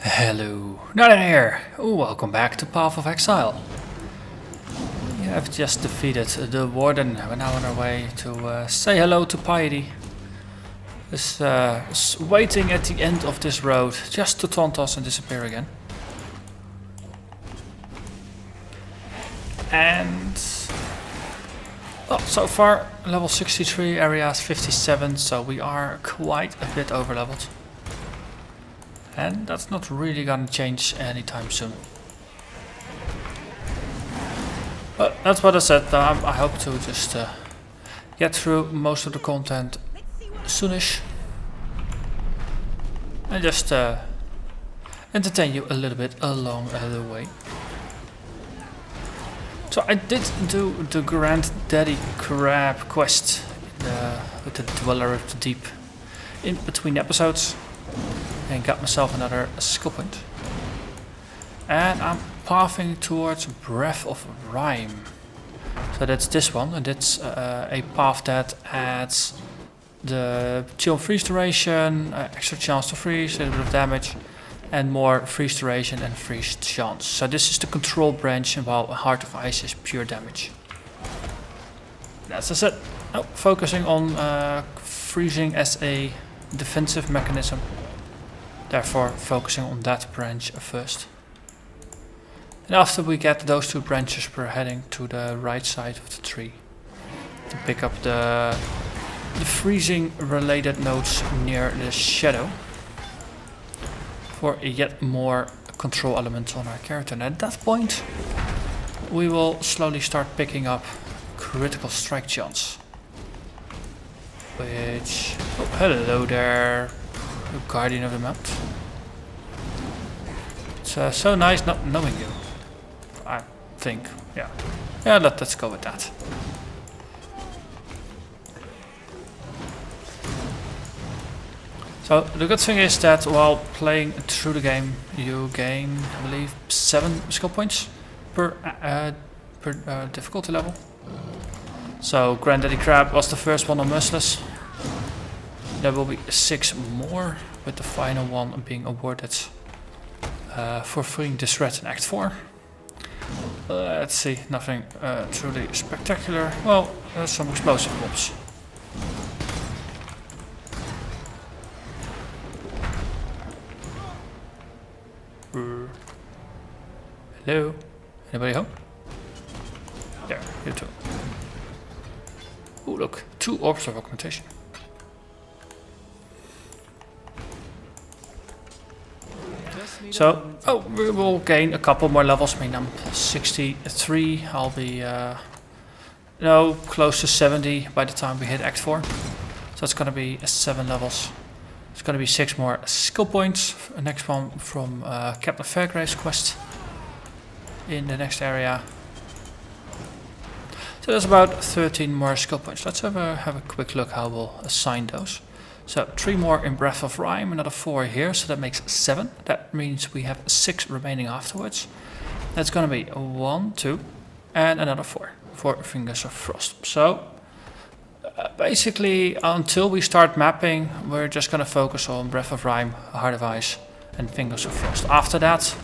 Hello, Narnach here. Welcome back to Path of Exile. We have just defeated the Warden. We're now on our way to say hello to Piety. Is waiting at the end of this road just to taunt us and disappear again. And well, so far level 63, areas 57, so we are quite a bit over leveled. And that's not really gonna change anytime soon. But that's what I said. I hope to just get through most of the content soonish. And just entertain you a little bit along the way. So I did do the Granddaddy Crab quest with the Dweller of the Deep in between episodes. And got myself another skill point. And I'm pathing towards Breath of Rime. So that's this one, and it's a path that adds the chill freeze duration, extra chance to freeze, a little bit of damage, and more freeze duration and freeze chance. So this is the control branch, while Heart of Ice is pure damage. That's it. Oh, focusing on freezing as a defensive mechanism. Therefore focusing on that branch first. And after we get those two branches, we're heading to the right side of the tree to pick up the freezing related nodes near the shadow for yet more control elements on our character. And at that point we will slowly start picking up critical strike chance. Which... oh, hello there, Guardian of the Mount. It's so nice not knowing you, I think. Yeah, let's go with that. So the good thing is that while playing through the game you gain, I believe, 7 skill points per difficulty level. So Granddaddy Crab was the first one on Merciless. There will be 6 more, with the final one being awarded for freeing this threat in Act 4. Let's see, nothing truly spectacular. Well, some explosive bombs. Hello? Anybody home? There, you too. Oh look, 2 orbs of augmentation. So, we will gain a couple more levels. I mean, I'm 63, I'll be close to 70 by the time we hit Act 4. So it's gonna be 7 levels. It's gonna be 6 more skill points. Next one from Captain Fairgrave's quest in the next area. So there's about 13 more skill points. Let's have a quick look how we'll assign those. So 3 more in Breath of Rime, another 4 here, so that makes 7. That means we have 6 remaining afterwards. That's gonna be 1, 2, and another 4 for Fingers of Frost. So basically, until we start mapping, we're just gonna focus on Breath of Rime, Heart of Ice, and Fingers of Frost. After that,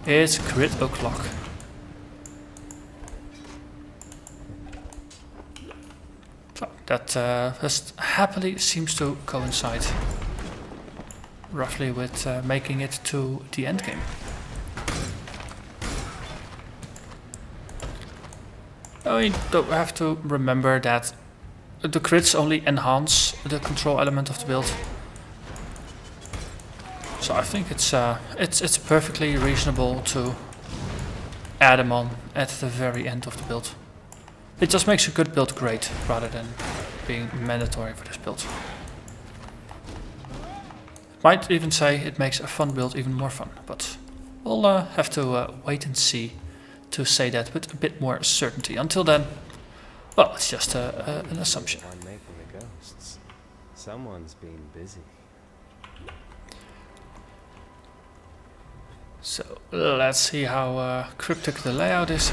it's Crit O'Clock. So that just happily seems to coincide roughly with making it to the end game. I don't have to remember that the crits only enhance the control element of the build. So I think it's perfectly reasonable to add them on at the very end of the build. It just makes a good build great, rather than being mandatory for this build. Might even say it makes a fun build even more fun, but we'll have to wait and see to say that with a bit more certainty. Until then, well, it's just an assumption. Someone's been busy. So let's see how cryptic the layout is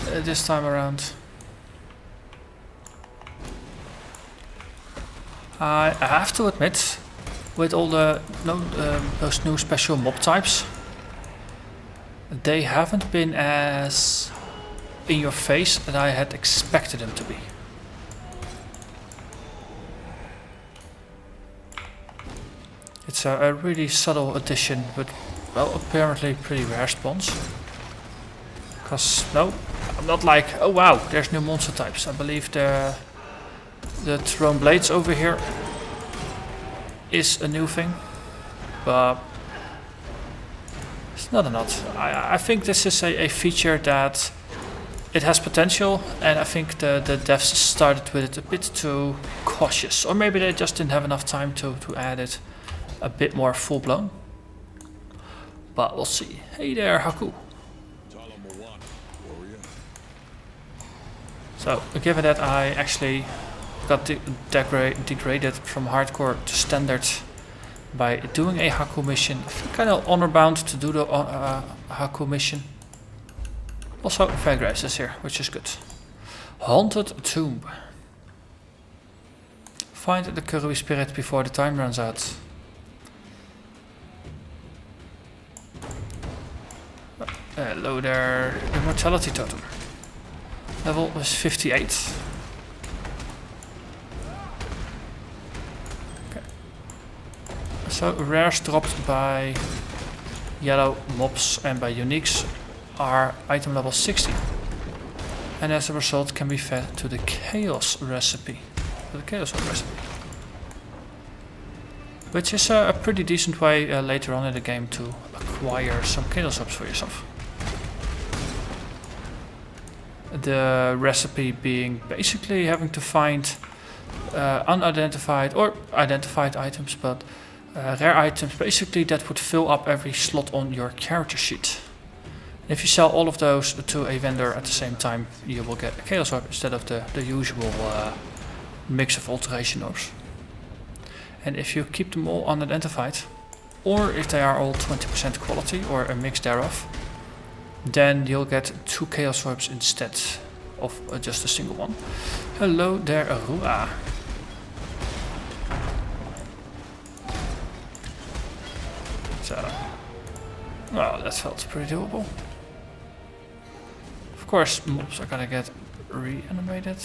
this time around. I have to admit, with all the those new special mob types, they haven't been as in your face that I had expected them to be. It's a really subtle addition, but well, apparently pretty rare spawns. Because no, I'm not like, oh wow, there's new monster types. I believe the thrown blades over here is a new thing, but it's not a lot. I think this is a feature that it has potential, and I think the devs started with it a bit too cautious, or maybe they just didn't have enough time to add it a bit more full blown. But we'll see. Hey there, Haku. So, given that I actually got degraded from hardcore to standard by doing a Haku mission, I feel kind of honor bound to do the Haku mission. Also, Fairgrace is here, which is good. Haunted Tomb. Find the Kurui spirit before the time runs out. Hello there, Immortality Totem. Level was 58. Okay. So rares dropped by yellow mobs and by uniques are item level 60. And as a result can be fed to the chaos recipe. Which is a pretty decent way later on in the game to acquire some chaos orbs for yourself. The recipe being basically having to find unidentified or identified items, but rare items basically that would fill up every slot on your character sheet. If you sell all of those to a vendor at the same time, you will get a chaos orb instead of the usual mix of alteration orbs. And if you keep them all unidentified, or if they are all 20% quality or a mix thereof, then you'll get 2 chaos orbs instead of just a single one. Hello there, Arua. So, well, that felt pretty doable. Of course, mobs are gonna get reanimated.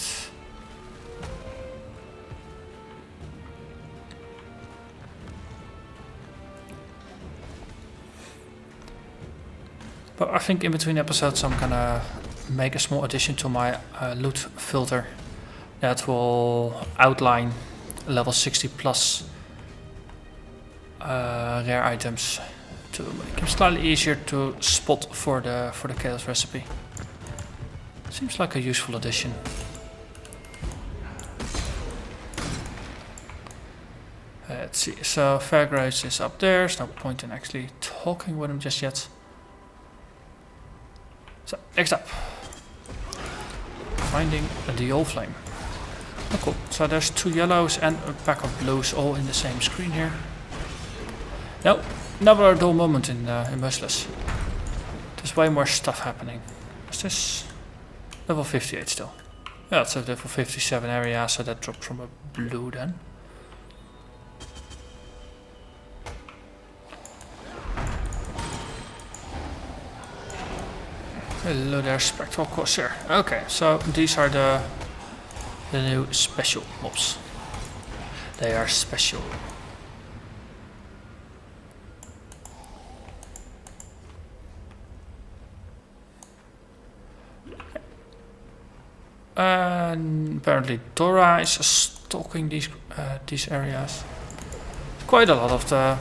But I think in between episodes I'm gonna make a small addition to my loot filter that will outline level 60 plus rare items to make them slightly easier to spot for the chaos recipe. Seems like a useful addition. Let's see, so Fairgrace is up there, there's no point in actually talking with him just yet. So, next up. Finding the old flame. Oh cool, so there's 2 yellows and a pack of blues all in the same screen here. No, never a dull moment in Merciless. There's way more stuff happening. Is this level 58 still? Yeah, it's a level 57 area, so that dropped from a blue then. Hello there, Spectral Corsair. Okay, so these are the new special mobs. They are special. And apparently Dora is stalking these areas. Quite a lot of the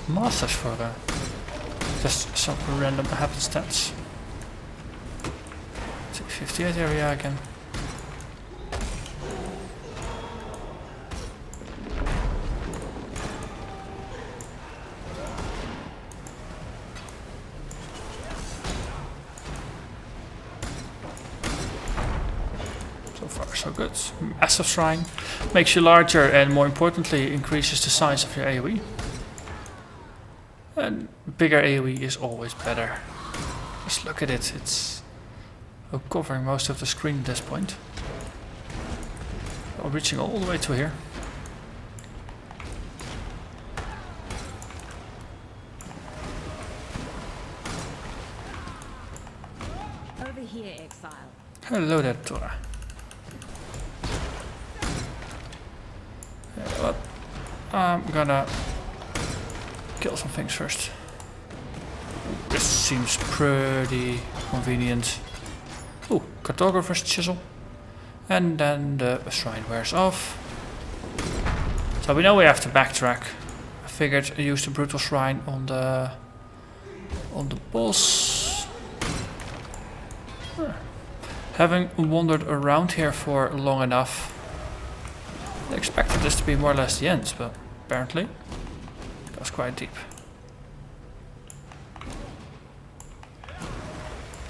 masters for just some random happenstance. 58 area again. So far so good. Massive shrine. Makes you larger and more importantly increases the size of your AoE. And bigger AoE is always better. Just look at it, it's covering most of the screen at this point. Reaching all the way to here. here, Exile. Hello there, Tora. Well, I'm gonna kill some things first. This seems pretty convenient. Ooh, cartographer's chisel. And then the shrine wears off. So we know we have to backtrack. I figured I used the brutal shrine on the boss. Having wandered around here for long enough, I expected this to be more or less the end, but apparently it goes quite deep.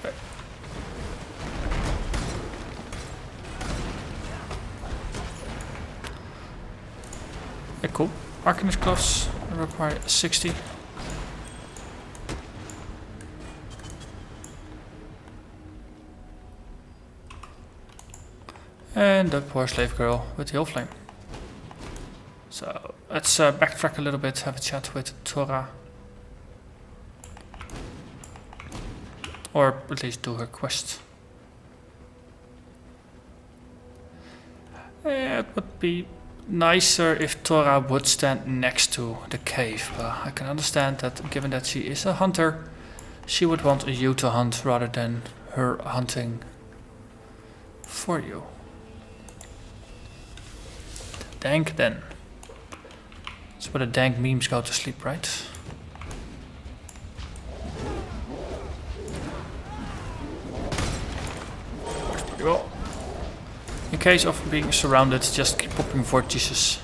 Okay. Yeah, cool. Arcanist gloves require 60. And the poor slave girl with the hill flame. So let's backtrack a little bit, have a chat with Tora. Or at least do her quest. It would be nicer if Tora would stand next to the cave, but I can understand that given that she is a hunter, she would want you to hunt rather than her hunting for you. Dank then. That's where the dank memes go to sleep, right? Works pretty well. In case of being surrounded, just keep popping vortices.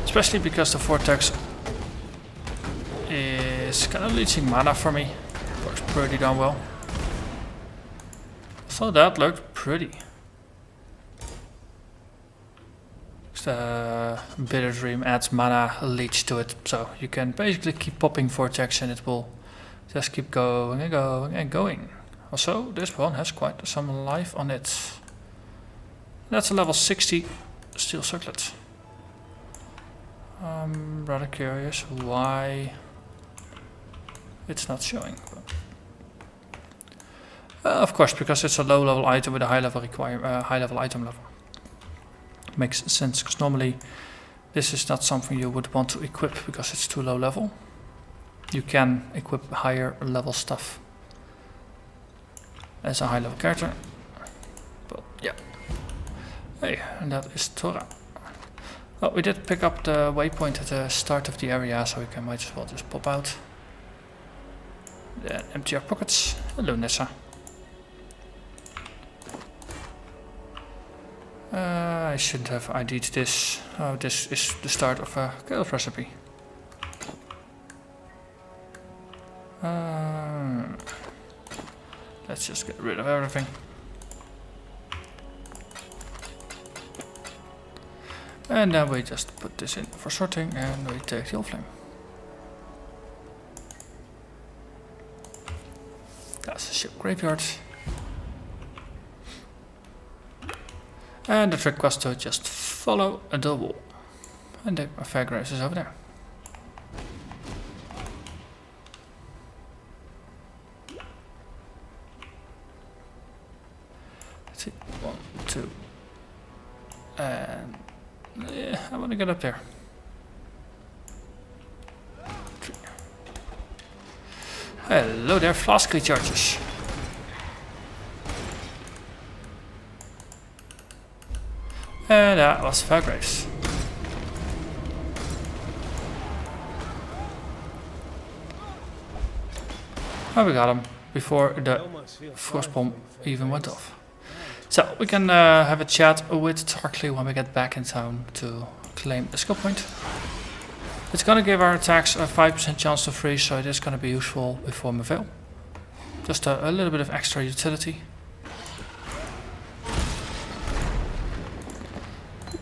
Especially because the vortex is kind of leeching mana for me. Works pretty darn well. So that looked pretty. Bitterdream adds mana leech to it, so you can basically keep popping vortex and it will just keep going and going and going. Also, this one has quite some life on it. That's a level 60 steel circlet. I'm rather curious why it's not showing. Of course, because it's a low level item with a high level item level. Makes sense, because normally this is not something you would want to equip because it's too low level. You can equip higher level stuff as a high level character. But yeah. Hey, and that is Tora. Well, we did pick up the waypoint at the start of the area, so we can might as well just pop out. Then empty our pockets. Hello, Nessa. I shouldn't have ID'd this. Oh, this is the start of a chaos recipe. Let's just get rid of everything. And then we just put this in for sorting and we take the hill flame. That's the ship graveyard. And the trick was to just follow the wall. And the Fairgrace is over there. Let's see. 1, 2. And yeah, I want to get up there. 3. Hello there, flask recharges. And that was Fairgrace. Oh, we got him before the Frostbolt even went off. So we can have a chat with Tarkly when we get back in town to claim the skill point. It's gonna give our attacks a 5% chance to freeze, so it is gonna be useful before Merveil. Just a little bit of extra utility.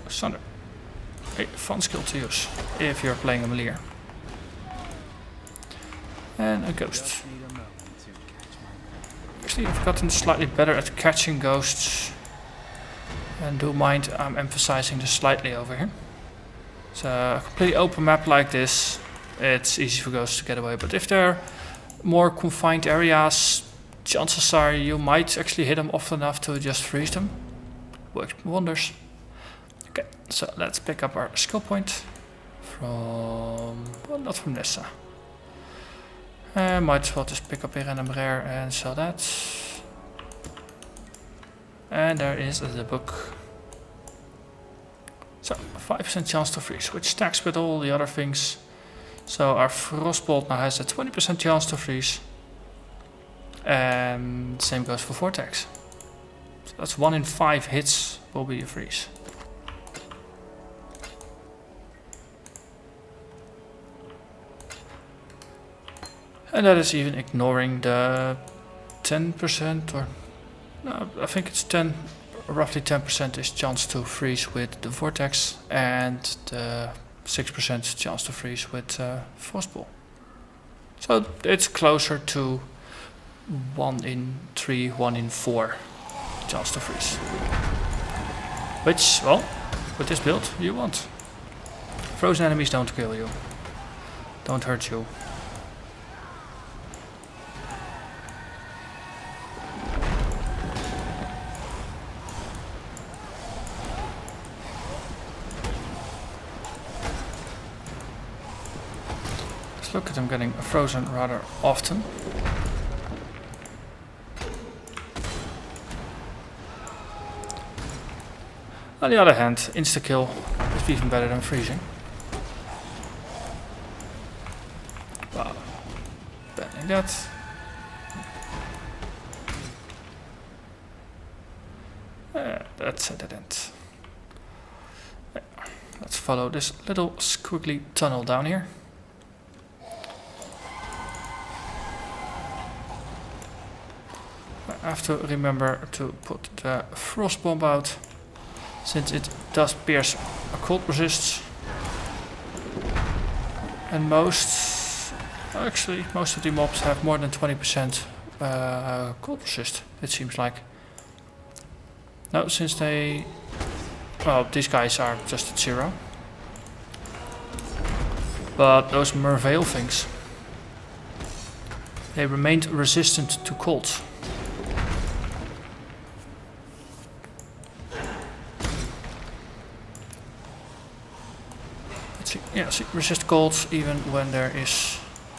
Sunder. A fun skill to use if you're playing a melee. And a ghost. Actually, I've gotten slightly better at catching ghosts. And do mind I'm emphasizing the slightly over here. So a completely open map like this, it's easy for ghosts to get away. But if they're more confined areas, chances are you might actually hit them often enough to just freeze them. Works wonders. Okay, so let's pick up our skill point from, well, not from Nissa. Might as well just pick up a random rare and sell that. And there is the book. So 5% chance to freeze, which stacks with all the other things. So our Frostbolt now has a 20% chance to freeze. And same goes for Vortex. So that's 1 in 5 hits will be a freeze. And that is even ignoring the 10% or no, I think it's 10, roughly 10% is chance to freeze with the Vortex and the 6% chance to freeze with Frostbolt. So it's closer to 1 in 3, 1 in 4 chance to freeze. Which, well, with this build you want. Frozen enemies don't kill you, don't hurt you. Look at them getting frozen rather often. On the other hand, insta-kill is even better than freezing. Wow. Banning that. That's a dead end. Yeah. Let's follow this little squiggly tunnel down here. I have to remember to put the frost bomb out, since it does pierce a cold resist. And most of the mobs have more than 20% cold resist, it seems like. No, since they... well, these guys are just at 0. But those Merveil things, they remained resistant to cold. Yeah, see, resist cold even when there is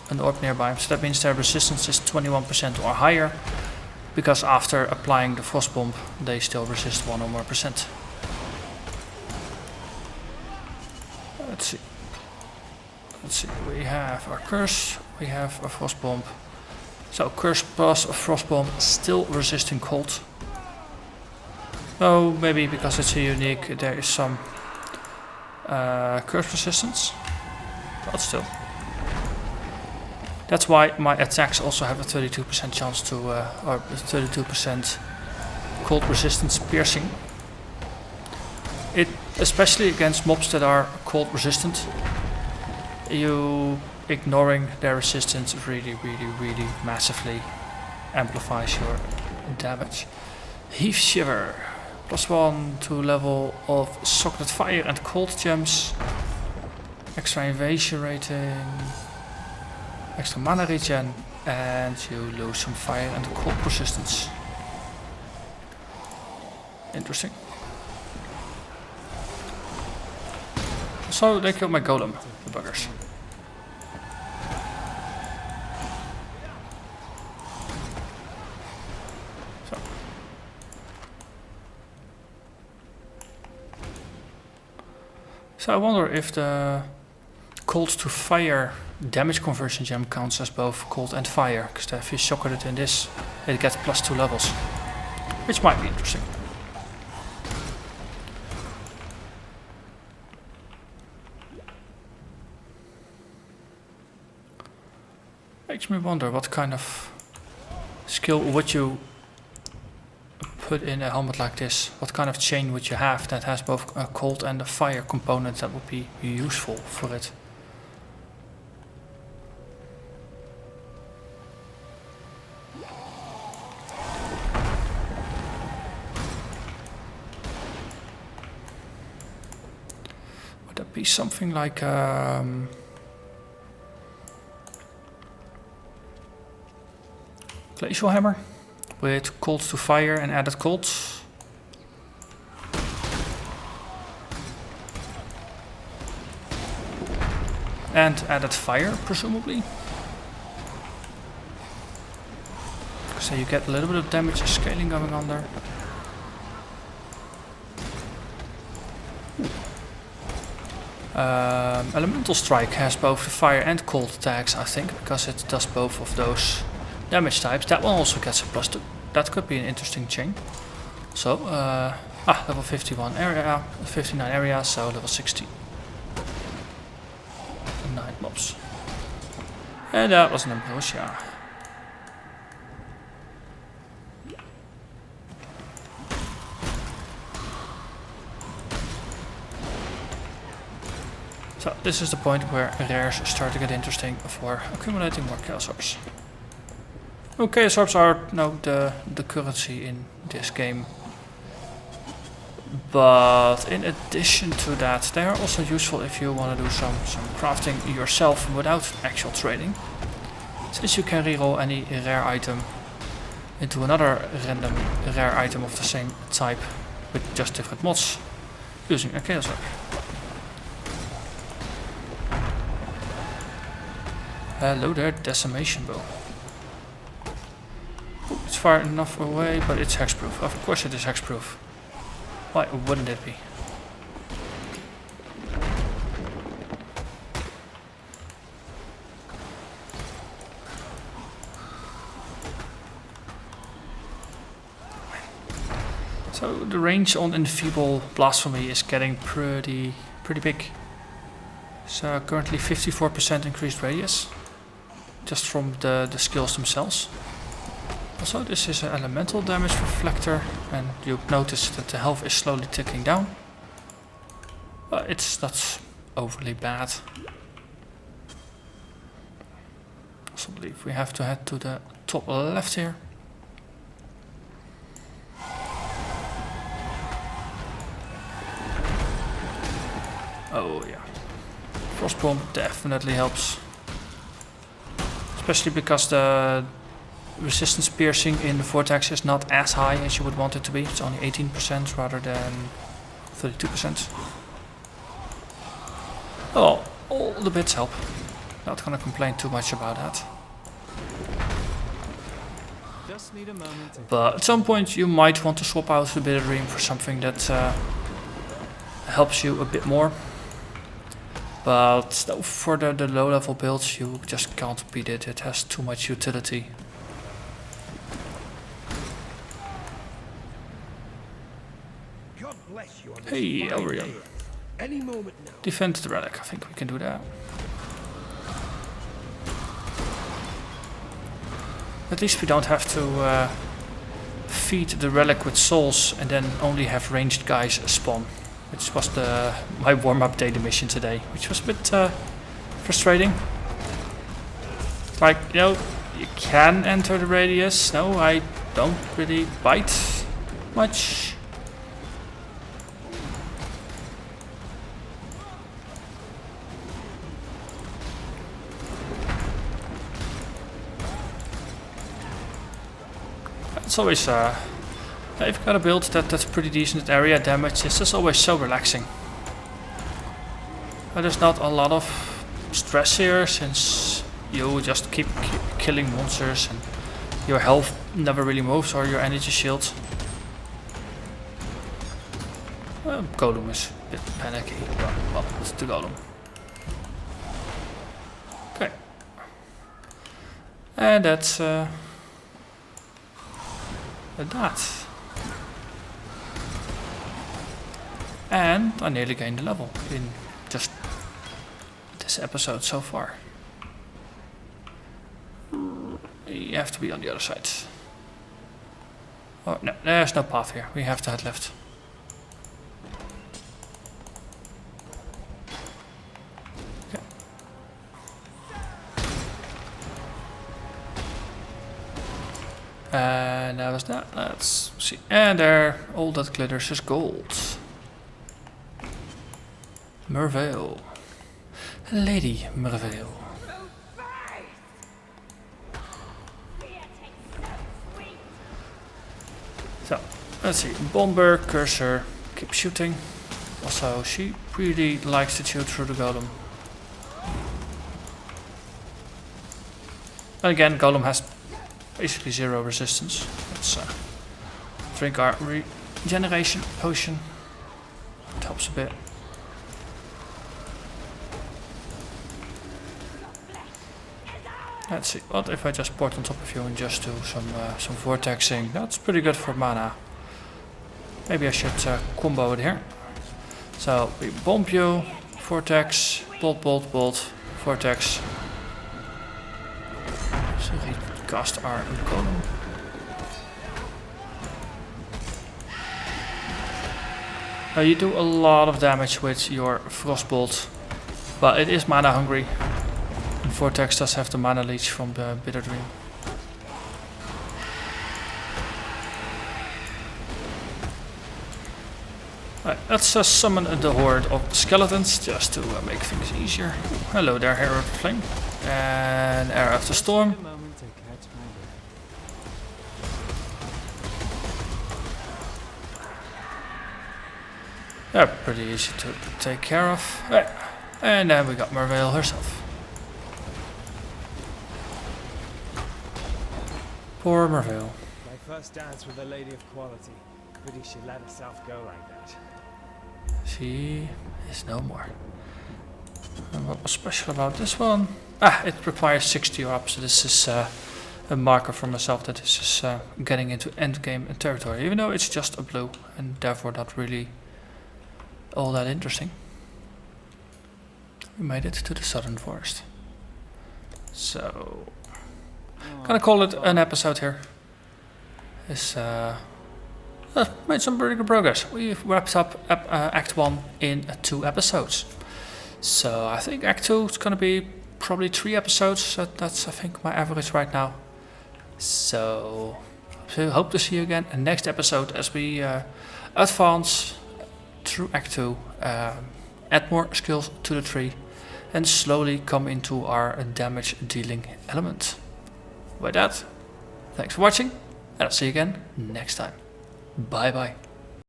an orb nearby. So that means their resistance is 21% or higher, because after applying the frost bomb they still resist 1 or more percent. Let's see. We have our curse, we have a frost bomb. So curse plus a frost bomb still resisting cold. Oh, maybe because it's a unique there is some curse resistance, but still. That's why my attacks also have a 32% chance to, or 32% cold resistance piercing. It, especially against mobs that are cold resistant, you ignoring their resistance really massively amplifies your damage. Heave Shiver. +1 to level of socketed fire and cold gems. Extra invasion rating. Extra mana regen. And you lose some fire and cold resistance. Interesting. So they killed my golem, the buggers. So I wonder if the cold to fire damage conversion gem counts as both cold and fire, because if you shocker it in this, it gets +2 levels, which might be interesting. Makes me wonder what kind of skill would you put in a helmet like this. What kind of chain would you have that has both a cold and a fire component that would be useful for it? Would that be something like Glacial Hammer? with cold to fire and added cold. And added fire, presumably. So you get a little bit of damage scaling going on there. Elemental Strike has both the fire and cold attacks, I think, because it does both of those damage types. That one also gets a +2. That could be an interesting chain. So, level 51 area, 59 area, so level 60. 9 mobs. And that was an ambrosia. So this is the point where rares start to get interesting for accumulating more Chaos Orbs. Oh, Chaos Orbs are now the currency in this game. But in addition to that, they are also useful if you want to do some crafting yourself without actual trading. Since you can reroll any rare item into another random rare item of the same type with just different mods using a Chaos Orb. Hello there, Decimation Bow. It's far enough away, but it's hexproof. Of course it is hexproof. Why wouldn't it be? So the range on Enfeeble Blasphemy is getting pretty big. So currently 54% increased radius. Just from the skills themselves. Also, this is an elemental damage reflector, and you notice that the health is slowly ticking down. But it's not overly bad. Also believe we have to head to the top left here. Oh yeah. Frostbolt definitely helps. Especially because the resistance piercing in the Vortex is not as high as you would want it to be. It's only 18% rather than 32%. Oh, all the bits help. Not gonna complain too much about that. Just need a moment to But at some point you might want to swap out the Bitterdream for something that helps you a bit more. But for the low level builds you just can't beat it, it has too much utility. God bless you on this Hey, fine Elrion. day. Any moment now. Defend the relic, I think we can do that. At least we don't have to feed the relic with souls and then only have ranged guys spawn. Which was my warm-up data mission today, which was a bit frustrating. Like, you know, you can enter the radius. No, I don't really bite much. It's always if you've got a build that's pretty decent area damage, it's just always so relaxing. But there's not a lot of stress here since you just keep killing monsters and your health never really moves or your energy shield. Golem is a bit panicky. Well, it's the Golem. Okay. And that's that. And I nearly gained a level in just this episode so far. You have to be on the other side. Oh no, there's no path here. We have to head left. Okay. And that was that. Let's see. And there, all that glitters is gold. Merveil. Lady Merveil. Let's see, Bomber, Cursor, keep shooting. Also, she really likes to shoot through the Golem. And again, Golem has basically 0 resistance. Let's drink our regeneration potion. It helps a bit. Let's see, what if I just port on top of you and just do some vortexing? That's pretty good for mana. Maybe I should combo it here. So we bomb you, vortex, bolt, bolt, bolt, vortex. So we cast our Golem. Now you do a lot of damage with your Frostbolt, but it is mana hungry. And Vortex does have the mana leech from the Bitterdream. Right, let's summon the horde of skeletons just to make things easier. Hello there, Hero of the Flame. And Arrow of the Storm. Yeah, pretty easy to take care of. Right. And then we got Merveil herself. Poor Merveil. My first dance with a lady of quality. Pity she let herself go like that. She is no more. And what was special about this one? Ah, it requires 60 or up, so this is a marker for myself that this is getting into endgame territory, even though it's just a blue and therefore not really all that interesting. We made it to the southern forest. So, gonna call it an episode here. It's made some pretty good progress. We've wrapped up Act 1 in 2 episodes. So I think Act 2 is gonna be probably 3 episodes. That's I think my average right now. So hope to see you again in the next episode as we advance through Act 2, add more skills to the tree, and slowly come into our damage dealing element. With that, thanks for watching, and I'll see you again next time. Bye bye.